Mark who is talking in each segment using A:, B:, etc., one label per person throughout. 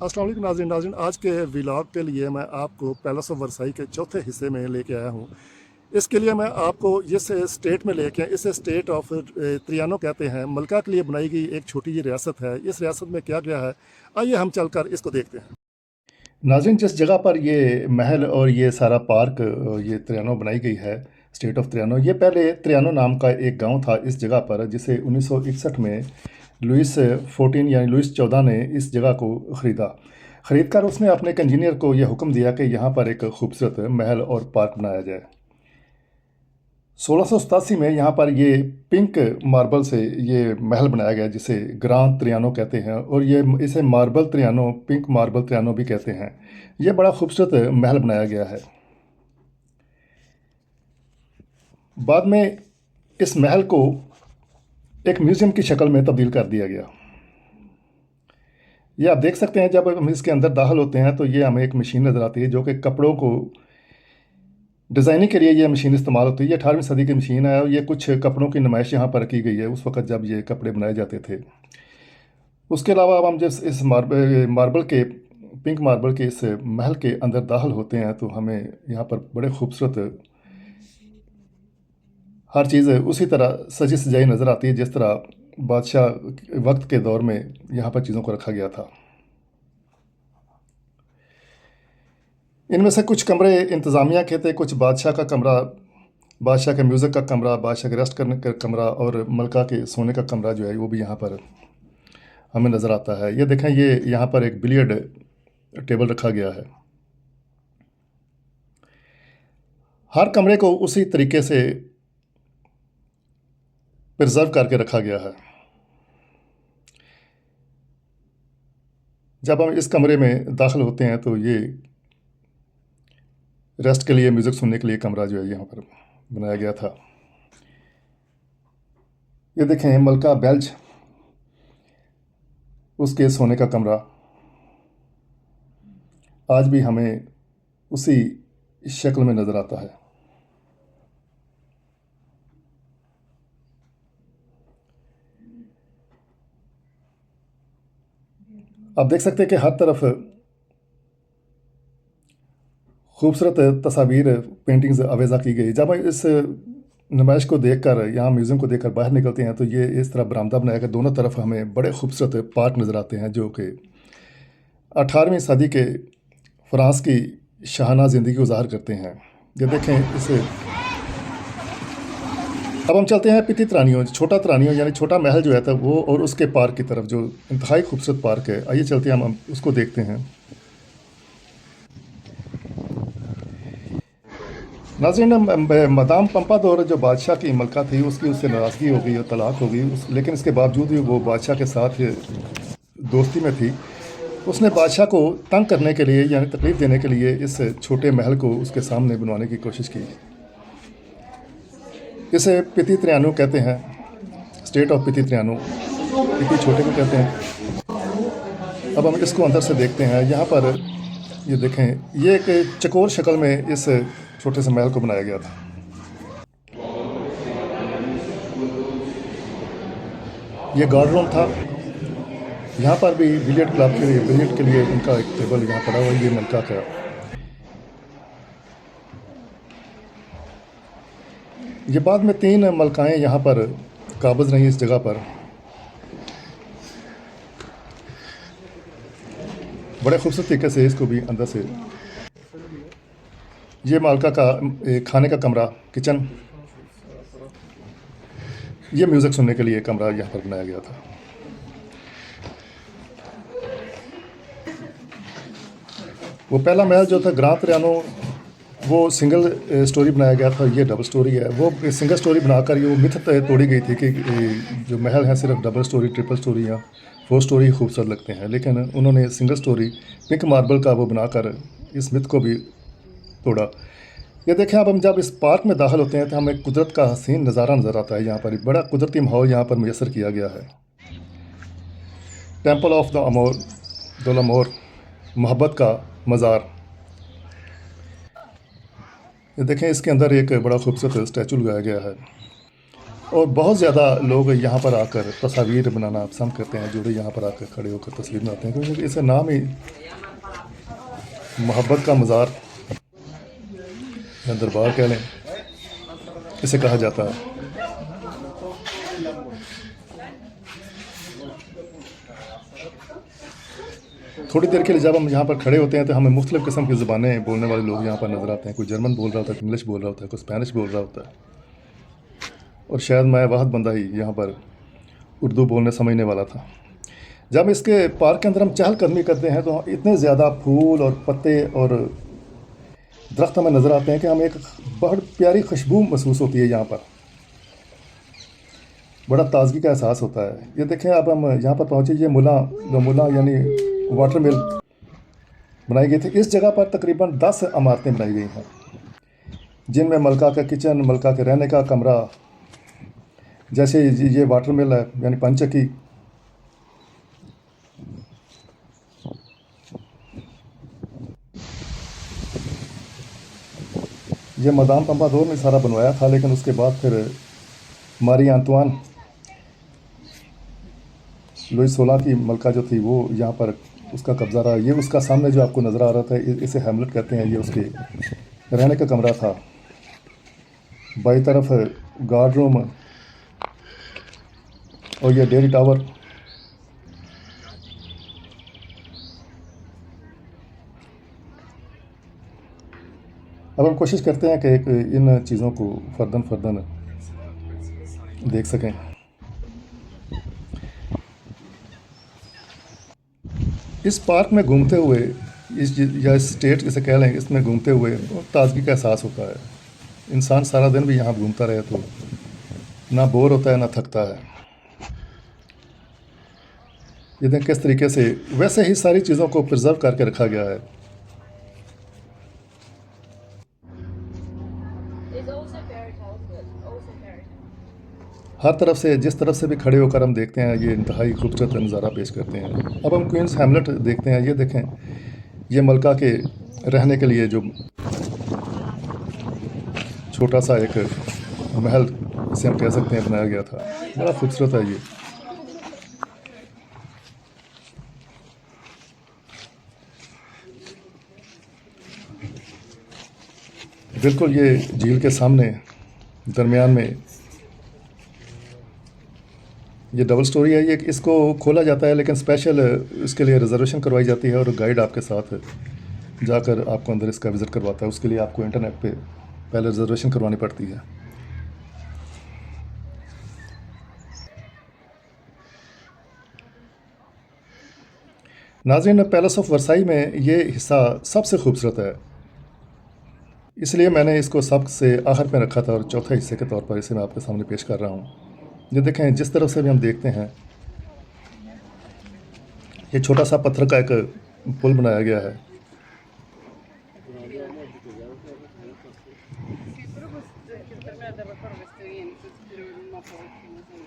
A: अस्सलाम वालेकुम नाज़रीन आज के व्लॉग के लिए मैं आपको पैलेस ऑफ वर्साई के चौथे हिस्से में लेके आया हूँ। इसके लिए मैं आपको इस स्टेट में लेके इस स्टेट ऑफ त्रियानो कहते हैं, मलका के लिए बनाई गई एक छोटी सी रियासत है। इस रियासत में क्या क्या है, आइए हम चलकर इसको देखते हैं। नाज़रीन, जिस जगह पर ये महल और ये सारा पार्क ये त्रियानो बनाई गई है, स्टेट ऑफ त्रियानो, ये पहले त्रियानो नाम का एक गांव था इस जगह पर, जिसे 1961 में लुइस 14 यानी लुइस 14 ने इस जगह को ख़रीद कर उसने अपने एक इंजीनियर को यह हुक्म दिया कि यहाँ पर एक खूबसूरत महल और पार्क बनाया जाए। 1687 में यहाँ पर ये पिंक मार्बल से ये महल बनाया गया, जिसे ग्रां त्रियानो कहते हैं, और ये इसे मार्बल त्रियानो, पिंक मार्बल त्रियानो भी कहते हैं। ये बड़ा खूबसूरत महल बनाया गया है। बाद में इस महल को एक म्यूज़ियम की शक्ल में तब्दील कर दिया गया। ये आप देख सकते हैं, जब हम इसके अंदर दाखिल होते हैं तो ये हमें एक मशीन नज़र आती है जो कि कपड़ों को डिज़ाइनिंग के लिए ये मशीन इस्तेमाल होती है। ये 18वीं सदी की मशीन है और ये कुछ कपड़ों की नुमाइश यहाँ पर की गई है उस वक़्त जब ये कपड़े बनाए जाते थे। उसके अलावा अब हम जिस इस मार्बल के पिंक मार्बल के इस महल के अंदर दाखिल होते हैं तो हमें यहाँ पर बड़े खूबसूरत हर चीज़ उसी तरह सजी सजाई नज़र आती है जिस तरह बादशाह वक्त के दौर में यहाँ पर चीज़ों को रखा गया था। इनमें से कुछ कमरे इंतज़ामिया के थे, कुछ बादशाह का कमरा, बादशाह के म्यूज़िक का कमरा, बादशाह के रेस्ट करने का कमरा, और मलका के सोने का कमरा जो है वो भी यहाँ पर हमें नज़र आता है। ये देखें, ये यहाँ पर एक बिलियर्ड टेबल रखा गया है। हर कमरे को उसी तरीके से प्रिजर्व करके रखा गया है। जब हम इस कमरे में दाखिल होते हैं तो ये रेस्ट के लिए, म्यूज़िक सुनने के लिए कमरा जो है यहाँ पर बनाया गया था। ये देखें, मलका बेल्ज, उसके सोने का कमरा आज भी हमें उसी शक्ल में नज़र आता है। आप देख सकते हैं कि हर तरफ खूबसूरत तस्वीर, पेंटिंग्स आवेज़ा की गई। जब हम इस नुमाइश को देखकर, यहाँ म्यूज़ियम को देखकर बाहर निकलते हैं तो ये इस तरह बरामदा बनाया कि दोनों तरफ हमें बड़े खूबसूरत पार्क नज़र आते हैं जो कि 18वीं सदी के फ्रांस की शाहाना ज़िंदगी को ज़ाहिर करते हैं। ये देखें इसे। अब हम चलते हैं पिती तरानियों, छोटा तरानियों यानी छोटा महल जो है था वो, और उसके पार्क की तरफ जो इंतहाई खूबसूरत पार्क है। आइए चलते हैं, हम उसको देखते हैं। नाज़रीन, मदाम पम्पादोर जो बादशाह की मलका थी, उसकी उससे नाराज़गी हो गई और तलाक हो गई, लेकिन इसके बावजूद भी वो बादशाह के साथ दोस्ती में थी। उसने बादशाह को तंग करने के लिए यानी तकलीफ़ देने के लिए इस छोटे महल को उसके सामने बनवाने की कोशिश की। इसे पिती त्रियानो कहते हैं, स्टेट ऑफ पिती त्रियानो, पिती छोटे को कहते हैं। अब हम इसको अंदर से देखते हैं। यहाँ पर ये देखें, ये एक चकोर शक्ल में इस छोटे से महल को बनाया गया था। ये गार्ड रूम था। यहाँ पर भी बिलियर्ड क्लब के लिए, बिलियर्ड के लिए उनका एक टेबल यहाँ पड़ा हुआ है। ये मलका का, ये बाद में 3 मलकाएँ यहाँ पर काबिज़ रहीं इस जगह पर। बड़े खूबसूरत तरीके से इसको भी अंदर से, ये मालका का खाने का कमरा, किचन, ये म्यूज़िक सुनने के लिए कमरा यहाँ पर बनाया गया था। वो पहला महल जो था ग्रां त्रियानो, वो सिंगल स्टोरी बनाया गया था। ये डबल स्टोरी है। वो सिंगल स्टोरी बनाकर ये वो मिथ तोड़ी गई थी कि जो महल है सिर्फ डबल स्टोरी, ट्रिपल स्टोरी या 4 स्टोरी खूबसूरत लगते हैं, लेकिन उन्होंने सिंगल स्टोरी पिंक मार्बल का वो बनाकर इस मिथ को भी तोड़ा। ये देखें, अब हम जब इस पार्क में दाखिल होते हैं तो हमें कुदरत का हसीन नज़ारा नज़र आता है। यहाँ पर बड़ा कुदरती माहौल यहाँ पर मैसर किया गया है। टेम्पल ऑफ द अमोर, दोलमोर, मोहब्बत का मज़ार। ये देखें, इसके अंदर एक बड़ा खूबसूरत स्टैचू लगाया गया है। और बहुत ज़्यादा लोग यहाँ पर आकर तस्वीर बनाना पसंद करते हैं, जो भी यहाँ पर आकर खड़े होकर तस्वीर बनाते हैं, क्योंकि इसका नाम ही मोहब्बत का मज़ार या दरबार कह लें, इसे कहा जाता है। थोड़ी देर के लिए जब हम यहाँ पर खड़े होते हैं तो हमें मुख्तलिफ़ किस्म की ज़बानें बोलने वाले लोग यहाँ पर नज़र आते हैं। कोई जर्मन बोल रहा होता है, कोई इंग्लिश बोल रहा होता है, कोई स्पेनिश बोल रहा होता है, और शायद मैं वाहद बंदा ही यहाँ पर उर्दू बोलने समझने वाला था। जब इसके पार्क के अंदर हम चहलकदमी करते हैं तो इतने ज़्यादा फूल और पत्ते और दरख्त हमें नज़र आते हैं कि हमें एक बहुत प्यारी खुशबू महसूस होती है यहाँ पर, बड़ा ताजगी का एहसास होता है। ये देखें, अब हम यहाँ पर पहुँचे, ये मुला यानी वाटर मिल बनाई गई थी। इस जगह पर तकरीबन 10 इमारतें बनाई गई हैं, जिनमें मलका का किचन, मलका के रहने का कमरा, जैसे ये वाटर मिल है यानी पंचकी, ये मदाम पम्पादोर ने सारा बनवाया था, लेकिन उसके बाद फिर मारी आंतवान लुई 16 की मलका जो थी वो यहाँ पर उसका कब्ज़ा रहा। ये उसका सामने जो आपको नज़र आ रहा था, इसे हैमलेट कहते हैं, ये उसके रहने का कमरा था। बाई तरफ गार्ड रूम और ये डेयरी टावर। अब हम कोशिश करते हैं कि इन चीज़ों को फ़र्दन देख सकें। इस पार्क में घूमते हुए, इस स्टेट जिसे कह लें, इसमें घूमते हुए ताजगी का एहसास होता है। इंसान सारा दिन भी यहाँ घूमता रहे तो ना बोर होता है ना थकता है। ये देखें किस तरीके से वैसे ही सारी चीज़ों को प्रिजर्व करके रखा गया है। हर तरफ से, जिस तरफ से भी खड़े होकर हम देखते हैं, ये इंतहाई खूबसूरत नज़ारा पेश करते हैं। अब हम क्वींस हैमलेट देखते हैं। ये देखें, ये मलका के रहने के लिए जो छोटा सा एक महल इसे हम कह सकते हैं बनाया गया था, बड़ा खूबसूरत है ये। बिल्कुल ये झील के सामने दरमियान में ये डबल स्टोरी है। ये इसको खोला जाता है, लेकिन स्पेशल इसके लिए रिजर्वेशन करवाई जाती है और गाइड आपके साथ जाकर आपको अंदर इसका विज़िट करवाता है। उसके लिए आपको इंटरनेट पे पहले रिजर्वेशन करवानी पड़ती है। नाज़रीन, पैलेस ऑफ वर्साई में ये हिस्सा सबसे खूबसूरत है, इसलिए मैंने इसको सबसे आखिर में रखा था और चौथे हिस्से के तौर पर इसे मैं आपके सामने पेश कर रहा हूँ। ये देखें, जिस तरफ से भी हम देखते हैं, ये छोटा सा पत्थर का एक पुल बनाया गया है।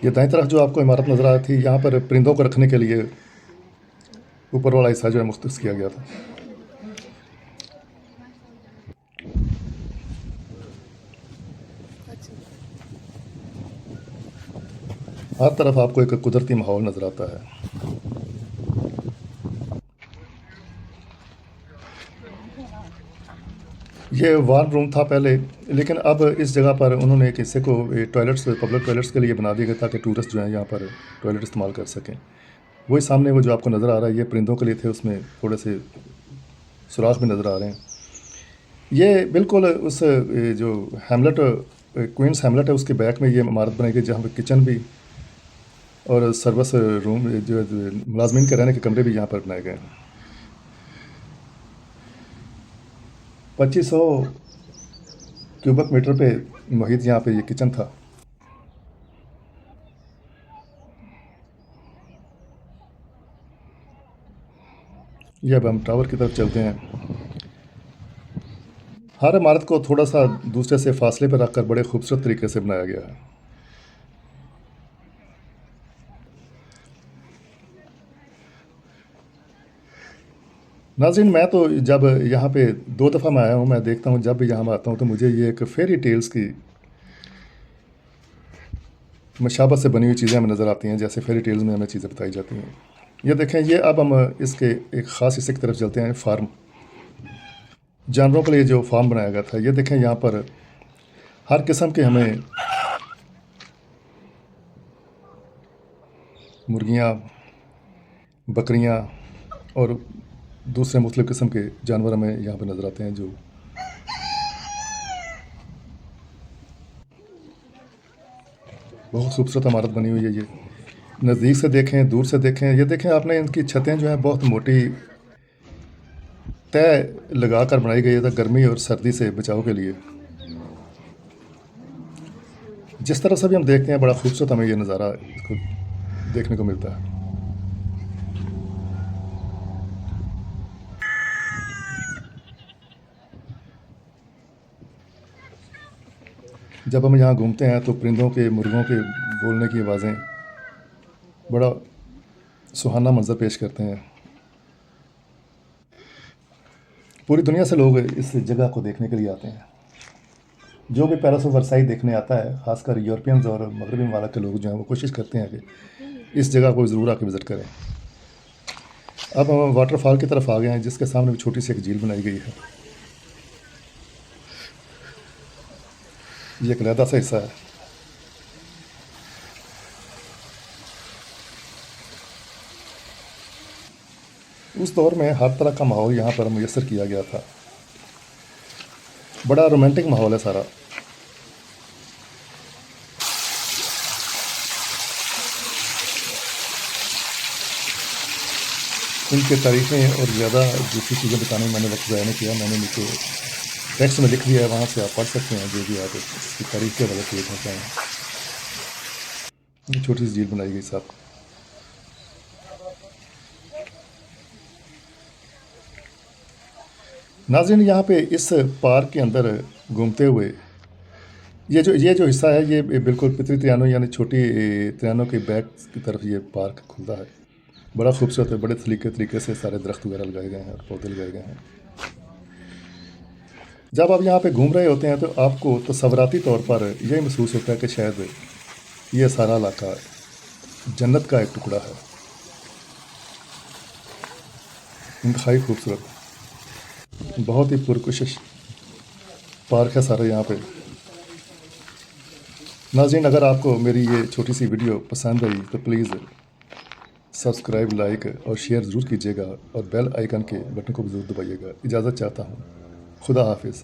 A: ये दाईं तरफ जो आपको इमारत नज़र आ रही थी, यहाँ पर परिंदों को रखने के लिए ऊपर वाला हिस्सा जो है मुख्तस किया गया था। हर तरफ आपको एक कुदरती माहौल नज़र आता है। ये वार रूम था पहले, लेकिन अब इस जगह पर उन्होंने एक हिस्से को टॉयलेट्स, पब्लिक टॉयलेट्स के लिए बना दिया गया ताकि टूरिस्ट जो हैं यहाँ पर टॉयलेट इस्तेमाल कर सकें। वही सामने वो जो आपको नज़र आ रहा है, ये परिंदों के लिए थे, उसमें थोड़े से सुराख भी नज़र आ रहे हैं। ये बिल्कुल उस जो हैमलेट, क्वींस हैमलेट है, उसके बैक में ये इमारत बनाई गई, जहाँ पर किचन भी और सर्विस रूम, जो मुलाजमीन के रहने के कमरे भी यहाँ पर बनाए गए हैं। 2500 क्यूबिक मीटर पे मुहित यहाँ पे ये किचन था। ये अब हम टावर की तरफ चलते हैं। हर इमारत को थोड़ा सा दूसरे से फासले पर रखकर बड़े खूबसूरत तरीके से बनाया गया है। नाज़रीन, मैं तो जब यहाँ पे 2 दफ़ा मैं आया हूँ, मैं देखता हूँ जब भी यहाँ आता हूँ तो मुझे ये एक फेरी टेल्स की मशाबत से बनी हुई चीज़ें हमें नज़र आती हैं, जैसे फेरी टेल्स में हमें चीज़ें बताई जाती हैं। ये देखें, ये अब हम इसके एक ख़ास हिस्से की तरफ चलते हैं, फार्म। जानवरों के लिए जो फार्म बनाया गया था, ये देखें यहाँ पर हर किस्म के हमें मुर्गियाँ, बकरियाँ और दूसरे मुख्तलिफ़ किस्म के जानवर हमें यहाँ पर नज़र आते हैं। जो बहुत खूबसूरत इमारत बनी हुई है। ये नज़दीक से देखें, दूर से देखें, ये देखें आपने, इनकी छतें जो हैं बहुत मोटी तय लगा कर बनाई गई है गर्मी और सर्दी से बचाव के लिए। जिस तरह से भी हम देखते हैं, बड़ा खूबसूरत हमें ये नज़ारा इसको देखने को मिलता है। जब हम यहाँ घूमते हैं तो परिंदों के, मुर्गों के बोलने की आवाज़ें बड़ा सुहाना मंजर पेश करते हैं। पूरी दुनिया से लोग इस जगह को देखने के लिए आते हैं। जो भी पैलेस ऑफ वर्साई देखने आता है, ख़ासकर यूरोपियंस और मगरबी ममालिक के लोग जो हैं, वो कोशिश करते हैं कि इस जगह को ज़रूर आके विज़िट करें। अब हम वाटरफॉल की तरफ आ गए हैं, जिसके सामने भी छोटी सी एक झील बनाई गई है। ये एक अलहदा सा हिस्सा है। उस दौर में हर तरह का माहौल यहाँ पर मुयस्सर किया गया था। बड़ा रोमांटिक माहौल है सारा। इनके तारीफ़ें और ज़्यादा दूसरी चीज़ें बताने में मैंने वक्त ज़ाया नहीं किया। मैंने नीचे टेक्स्ट में लिख दिया है, वहाँ से आप पढ़ सकते हैं जो भी आप इसकी तारीफ़ के बारे में लिखना चाहें। ये छोटी सी झील बनाई गई साहब। नाज़रीन, यहाँ पे इस पार्क के अंदर घूमते हुए ये जो हिस्सा है, ये बिल्कुल पितरी त्रियानो यानी छोटी त्रियानो के बैक की तरफ ये पार्क खुलता है। बड़ा खूबसूरत है। बड़े तरीके से सारे दरख्त वगैरह लगाए गए हैं और पौधे लगाए गए हैं। जब आप यहाँ पे घूम रहे होते हैं तो आपको तसव्वुराती तौर पर यही महसूस होता है कि शायद ये सारा इलाका जन्नत का एक टुकड़ा है। इंतहाई खूबसूरत, बहुत ही पुरकशिश पार्क है सारा यहाँ पे। नाज़रीन, अगर आपको मेरी ये छोटी सी वीडियो पसंद आई तो प्लीज़ सब्सक्राइब, लाइक और शेयर ज़रूर कीजिएगा और बेल आइकन के बटन को भी ज़रूर दबाइएगा। इजाज़त चाहता हूँ। खुदा हाफिज़।